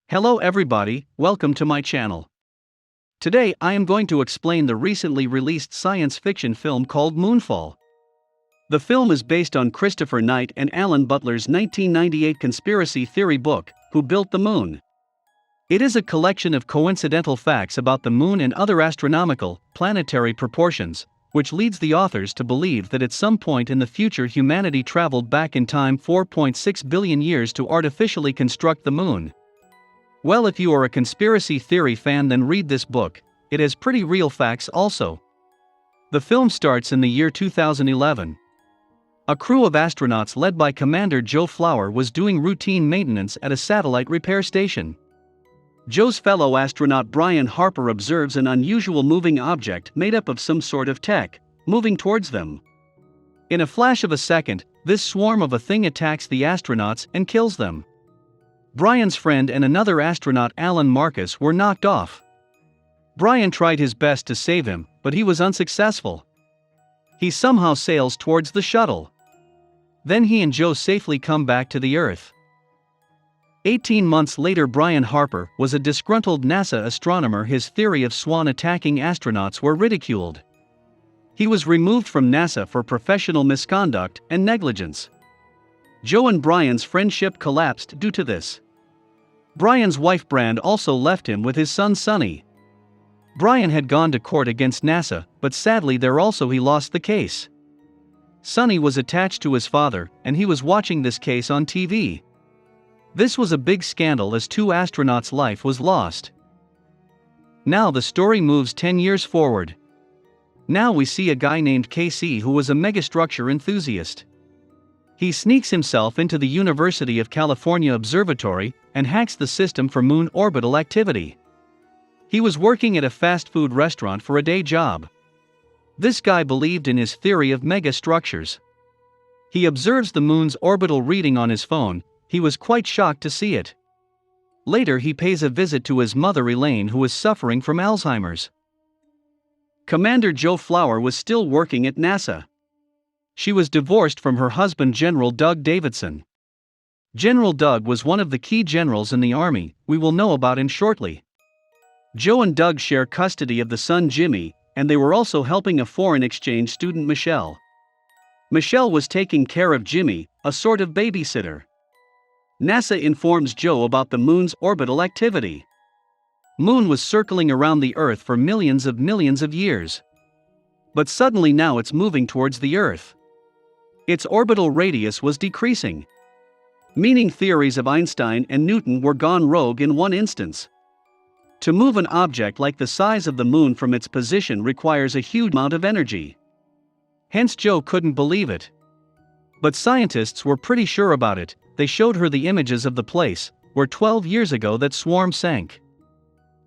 Hello everybody, welcome to my channel. Today I am going to explain the recently released science fiction film called Moonfall. The film is based on Christopher Knight and Alan Butler's 1998 conspiracy theory book, Who Built the Moon? It is a collection of coincidental facts about the moon and other astronomical, planetary proportions, which leads the authors to believe that at some point in the future humanity traveled back in time 4.6 billion years to artificially construct the moon. Well, if you are a conspiracy theory fan, then read this book. It has pretty real facts also. The film starts in the year 2011. A crew of astronauts led by Commander Joe Flower was doing routine maintenance at a satellite repair station. Joe's fellow astronaut Brian Harper observes an unusual moving object made up of some sort of tech, moving towards them. In a flash of a second, this swarm of a thing attacks the astronauts and kills them. Brian's friend and another astronaut, Alan Marcus, were knocked off. Brian tried his best to save him, but he was unsuccessful. He somehow sails towards the shuttle. Then he and Joe safely come back to the Earth. 18 months later, Brian Harper was a disgruntled NASA astronomer. His theory of swan attacking astronauts were ridiculed. He was removed from NASA for professional misconduct and negligence. Joe and Brian's friendship collapsed due to this. Brian's wife Brand also left him with his son Sonny. Brian had gone to court against NASA, but sadly there also he lost the case. Sonny was attached to his father, and he was watching this case on TV. This was a big scandal as 2 astronauts' life was lost. Now the story moves 10 years forward. Now we see a guy named KC who was a megastructure enthusiast. He sneaks himself into the University of California Observatory and hacks the system for moon orbital activity. He was working at a fast food restaurant for a day job. This guy believed in his theory of megastructures. He observes the moon's orbital reading on his phone. He was quite shocked to see it. Later he pays a visit to his mother Elaine, who is suffering from Alzheimer's. Commander Joe Flower was still working at NASA. She was divorced from her husband General Doug Davidson. General Doug was one of the key generals in the Army, we will know about him shortly. Joe and Doug share custody of the son Jimmy, and they were also helping a foreign exchange student Michelle. Michelle was taking care of Jimmy, a sort of babysitter. NASA informs Joe about the moon's orbital activity. Moon was circling around the Earth for millions of years. But suddenly now it's moving towards the Earth. Its orbital radius was decreasing. Meaning theories of Einstein and Newton were gone rogue in one instance. To move an object like the size of the moon from its position requires a huge amount of energy. Hence Joe couldn't believe it. But scientists were pretty sure about it. They showed her the images of the place where 12 years ago that swarm sank.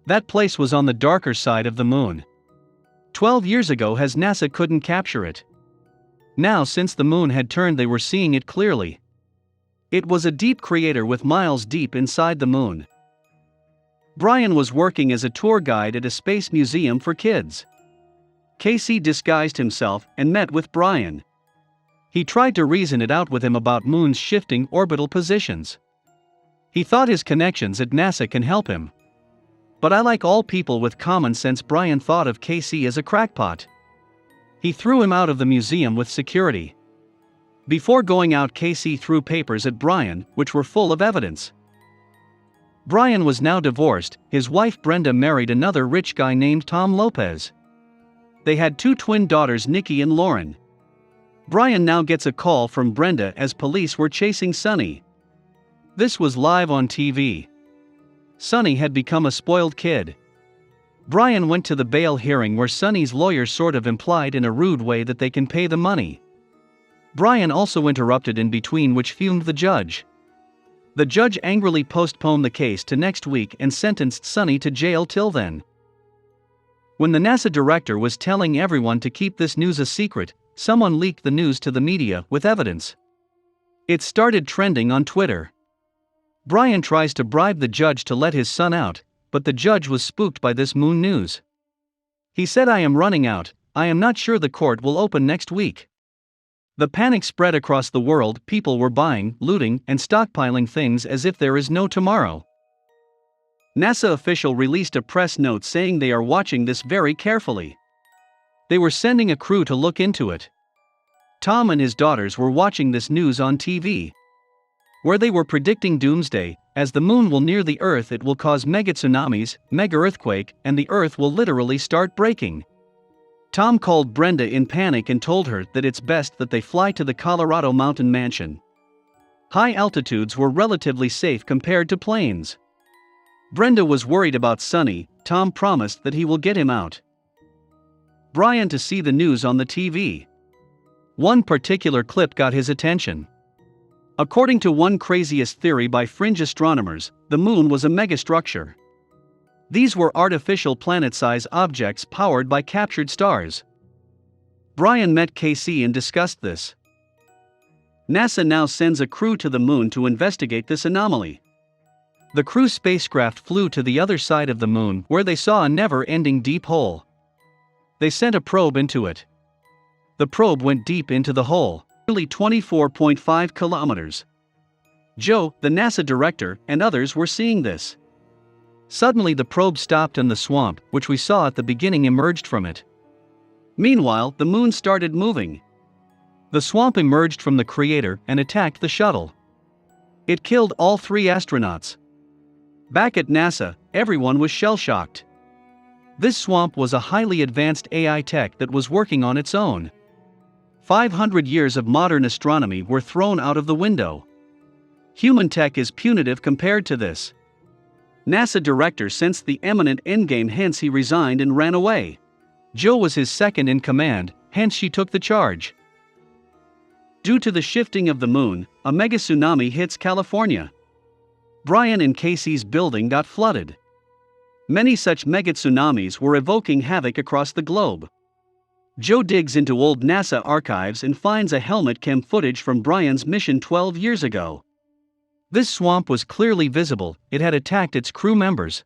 That place was on the darker side of the moon. 12 years ago as NASA couldn't capture it. Now since the moon had turned they were seeing it clearly. It was a deep crater with miles deep inside the moon. Brian was working as a tour guide at a space museum for kids. Casey disguised himself and met with Brian. He tried to reason it out with him about moon's shifting orbital positions. He thought his connections at NASA can help him. But like all people with common sense, Brian thought of KC as a crackpot. He threw him out of the museum with security. Before going out, KC threw papers at Brian, which were full of evidence. Brian was now divorced. His wife Brenda married another rich guy named Tom Lopez. They had 2 twin daughters, Nikki and Lauren. Brian now gets a call from Brenda as police were chasing Sonny. This was live on TV. Sonny had become a spoiled kid. Brian went to the bail hearing where Sonny's lawyer sort of implied in a rude way that they can pay the money. Brian also interrupted in between, which fumed the judge. The judge angrily postponed the case to next week and sentenced Sonny to jail till then. When the NASA director was telling everyone to keep this news a secret, someone leaked the news to the media with evidence. It started trending on Twitter. Brian tries to bribe the judge to let his son out, but the judge was spooked by this moon news. He said, "I am running out, I am not sure the court will open next week." The panic spread across the world. People were buying, looting, and stockpiling things as if there is no tomorrow. NASA official released a press note saying they are watching this very carefully. They were sending a crew to look into it. Tom and his daughters were watching this news on TV, where they were predicting doomsday. As the moon will near the Earth, it will cause mega tsunamis, mega earthquake, and the Earth will literally start breaking. Tom called Brenda in panic and told her that it's best that they fly to the Colorado mountain mansion. High altitudes were relatively safe compared to planes. Brenda was worried about Sonny. Tom promised that he will get him out. Brian to see the news on the TV. One particular clip got his attention. According to one craziest theory by fringe astronomers, the moon was a megastructure. These were artificial planet-size objects powered by captured stars. Brian met Casey and discussed this. NASA now sends a crew to the moon to investigate this anomaly. The crew spacecraft flew to the other side of the moon where they saw a never-ending deep hole. They sent a probe into it. The probe went deep into the hole, nearly 24.5 kilometers. Joe, the NASA director, and others were seeing this. Suddenly the probe stopped and the swamp, which we saw at the beginning, emerged from it. Meanwhile, the moon started moving. The swamp emerged from the crater and attacked the shuttle. It killed all 3 astronauts. Back at NASA, everyone was shell-shocked. This swamp was a highly advanced AI tech that was working on its own. 500 years of modern astronomy were thrown out of the window. Human tech is punitive compared to this. NASA director sensed the imminent endgame, hence he resigned and ran away. Joe was his second in command, hence she took the charge. Due to the shifting of the moon, a mega tsunami hits California. Brian and Casey's building got flooded. Many such mega tsunamis were evoking havoc across the globe. Joe digs into old NASA archives and finds a helmet cam footage from Brian's mission 12 years ago. This swamp was clearly visible. It had attacked its crew members.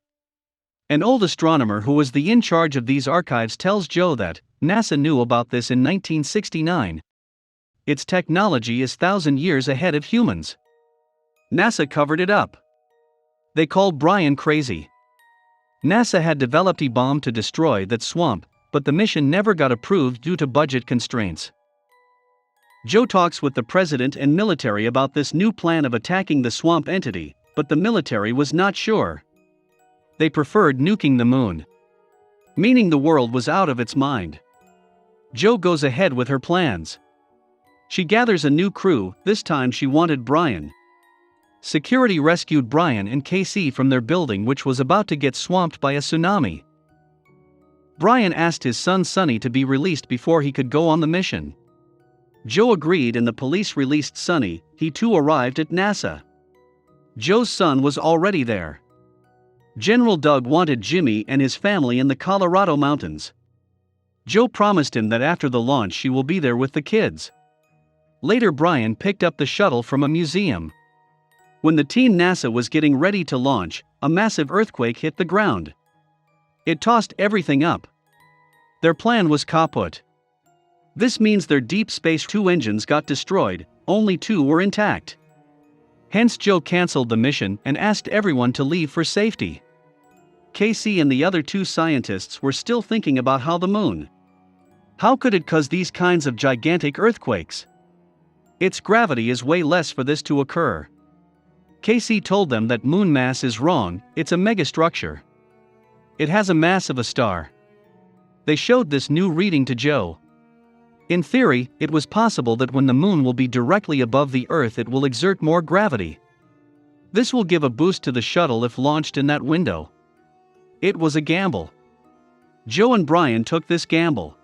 An old astronomer who was in charge of these archives tells Joe that NASA knew about this in 1969. Its technology is 1,000 years ahead of humans. NASA covered it up. They called Brian crazy. NASA had developed a bomb to destroy that swamp, but the mission never got approved due to budget constraints. Joe talks with the president and military about this new plan of attacking the swamp entity, but the military was not sure. They preferred nuking the moon, meaning the world was out of its mind. Joe goes ahead with her plans. She gathers a new crew. This time she wanted Brian. Security rescued Brian and Casey from their building, which was about to get swamped by a tsunami. Brian asked his son Sonny to be released before he could go on the mission. Joe agreed and the police released Sonny. He too arrived at NASA. Joe's son was already there. General Doug wanted Jimmy and his family in the Colorado mountains. Joe promised him that after the launch she will be there with the kids. Later Brian picked up the shuttle from a museum. When the team NASA was getting ready to launch, a massive earthquake hit the ground. It tossed everything up. Their plan was kaput. This means their Deep Space 2 engines got destroyed, only 2 were intact. Hence Joe cancelled the mission and asked everyone to leave for safety. Casey and the other 2 scientists were still thinking about how the moon. How could it cause these kinds of gigantic earthquakes? Its gravity is way less for this to occur. Casey told them that moon mass is wrong, it's a megastructure. It has a mass of a star. They showed this new reading to Joe. In theory, it was possible that when the moon will be directly above the Earth it will exert more gravity. This will give a boost to the shuttle if launched in that window. It was a gamble. Joe and Brian took this gamble.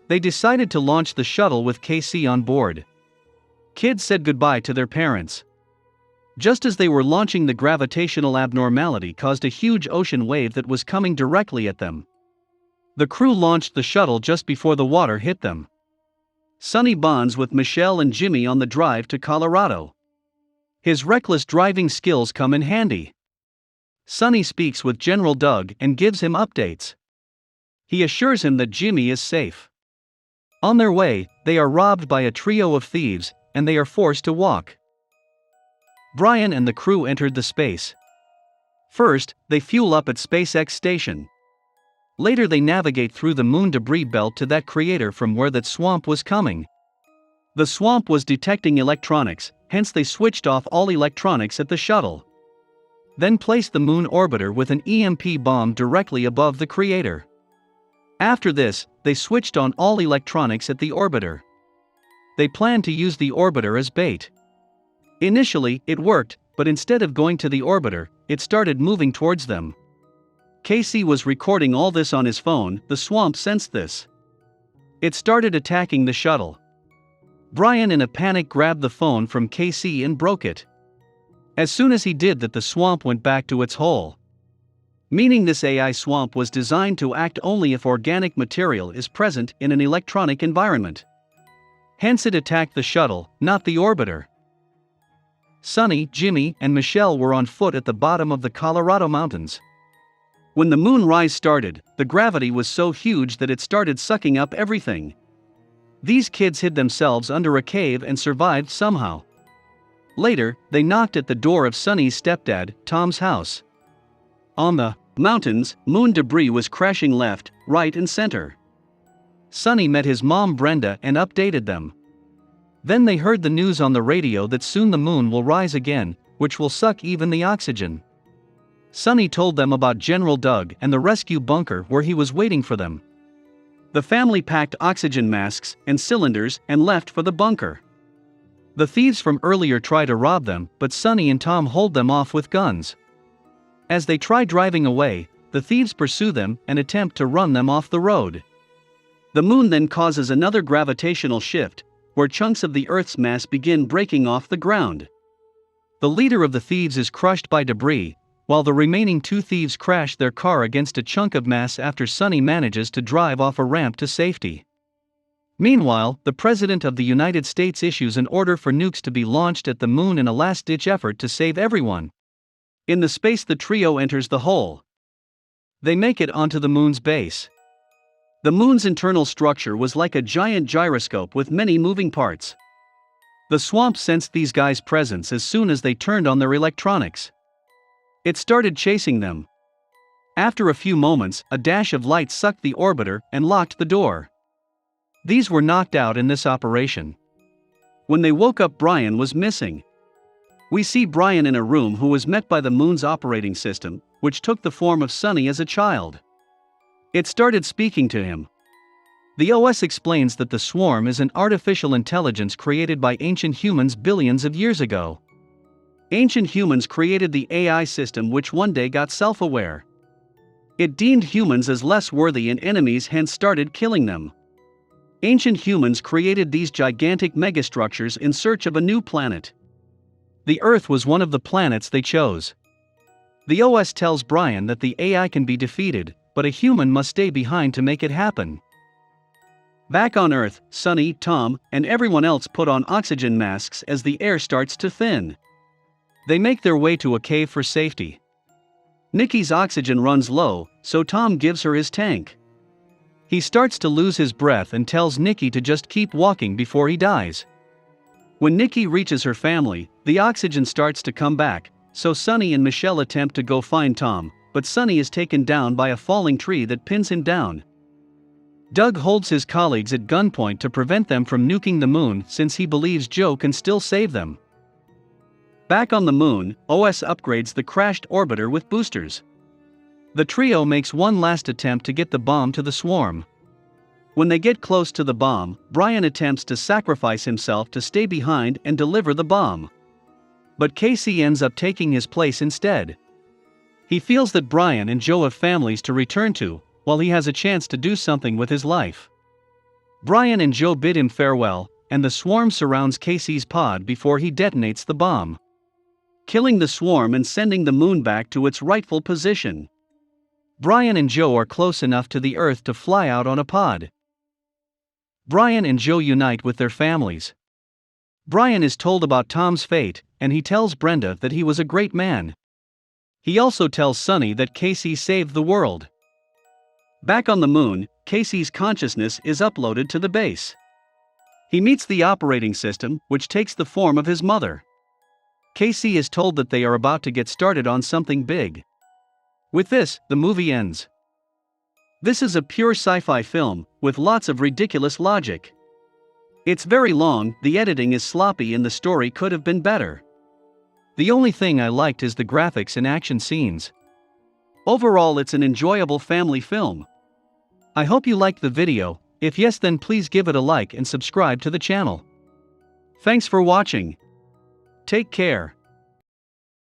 They decided to launch the shuttle with Casey on board. Kids said goodbye to their parents. Just as they were launching, the gravitational abnormality caused a huge ocean wave that was coming directly at them. The crew launched the shuttle just before the water hit them. Sonny bonds with Michelle and Jimmy on the drive to Colorado. His reckless driving skills come in handy. Sonny speaks with General Doug and gives him updates. He assures him that Jimmy is safe. On their way, they are robbed by a trio of thieves, and they are forced to walk. Brian and the crew entered the space. First, they fuel up at SpaceX station. Later they navigate through the moon debris belt to that crater from where that swamp was coming. The swamp was detecting electronics, hence they switched off all electronics at the shuttle. Then placed the moon orbiter with an EMP bomb directly above the crater. After this, they switched on all electronics at the orbiter. They planned to use the orbiter as bait. Initially, it worked, but instead of going to the orbiter, it started moving towards them. Casey was recording all this on his phone. The swamp sensed this. It started attacking the shuttle. Brian in a panic grabbed the phone from Casey and broke it. As soon as he did that, the swamp went back to its hole. Meaning this AI swamp was designed to act only if organic material is present in an electronic environment. Hence it attacked the shuttle, not the orbiter. Sonny, Jimmy, and Michelle were on foot at the bottom of the Colorado mountains. When the moon rise started, the gravity was so huge that it started sucking up everything. These kids hid themselves under a cave and survived somehow. Later, they knocked at the door of Sonny's stepdad, Tom's house. On the mountains, moon debris was crashing left, right, and center. Sonny met his mom Brenda and updated them. Then they heard the news on the radio that soon the moon will rise again, which will suck even the oxygen. Sonny told them about General Doug and the rescue bunker where he was waiting for them. The family packed oxygen masks and cylinders and left for the bunker. The thieves from earlier try to rob them, but Sonny and Tom hold them off with guns. As they try driving away, the thieves pursue them and attempt to run them off the road. The moon then causes another gravitational shift, where chunks of the Earth's mass begin breaking off the ground. The leader of the thieves is crushed by debris, while the remaining two thieves crash their car against a chunk of mass after Sonny manages to drive off a ramp to safety. Meanwhile, the President of the United States issues an order for nukes to be launched at the moon in a last-ditch effort to save everyone. In the space, the trio enters the hole. They make it onto the moon's base. The moon's internal structure was like a giant gyroscope with many moving parts. The swamp sensed these guys' presence as soon as they turned on their electronics. It started chasing them. After a few moments, a dash of light sucked the orbiter and locked the door. These were knocked out in this operation. When they woke up, Brian was missing. We see Brian in a room who was met by the moon's operating system, which took the form of Sonny as a child. It started speaking to him. The OS explains that the swarm is an artificial intelligence created by ancient humans billions of years ago. Ancient humans created the AI system, which one day got self-aware. It deemed humans as less worthy and enemies, hence started killing them. Ancient humans created these gigantic megastructures in search of a new planet. The Earth was one of the planets they chose. The OS tells Brian that the AI can be defeated, but a human must stay behind to make it happen. Back on Earth, Sonny, Tom, and everyone else put on oxygen masks as the air starts to thin. They make their way to a cave for safety. Nikki's oxygen runs low, so Tom gives her his tank. He starts to lose his breath and tells Nikki to just keep walking before he dies. When Nikki reaches her family, the oxygen starts to come back, so Sonny and Michelle attempt to go find Tom, but Sonny is taken down by a falling tree that pins him down. Doug holds his colleagues at gunpoint to prevent them from nuking the moon since he believes Joe can still save them. Back on the moon, OS upgrades the crashed orbiter with boosters. The trio makes one last attempt to get the bomb to the swarm. When they get close to the bomb, Brian attempts to sacrifice himself to stay behind and deliver the bomb. But Casey ends up taking his place instead. He feels that Brian and Joe have families to return to, while he has a chance to do something with his life. Brian and Joe bid him farewell, and the swarm surrounds Casey's pod before he detonates the bomb, killing the swarm and sending the moon back to its rightful position. Brian and Joe are close enough to the Earth to fly out on a pod. Brian and Joe unite with their families. Brian is told about Tom's fate, and he tells Brenda that he was a great man. He also tells Sonny that Casey saved the world. Back on the moon, Casey's consciousness is uploaded to the base. He meets the operating system, which takes the form of his mother. Casey is told that they are about to get started on something big. With this, the movie ends. This is a pure sci-fi film, with lots of ridiculous logic. It's very long, the editing is sloppy and the story could have been better. The only thing I liked is the graphics and action scenes. Overall, it's an enjoyable family film. I hope you liked the video. If yes, then please give it a like and subscribe to the channel. Thanks for watching. Take care.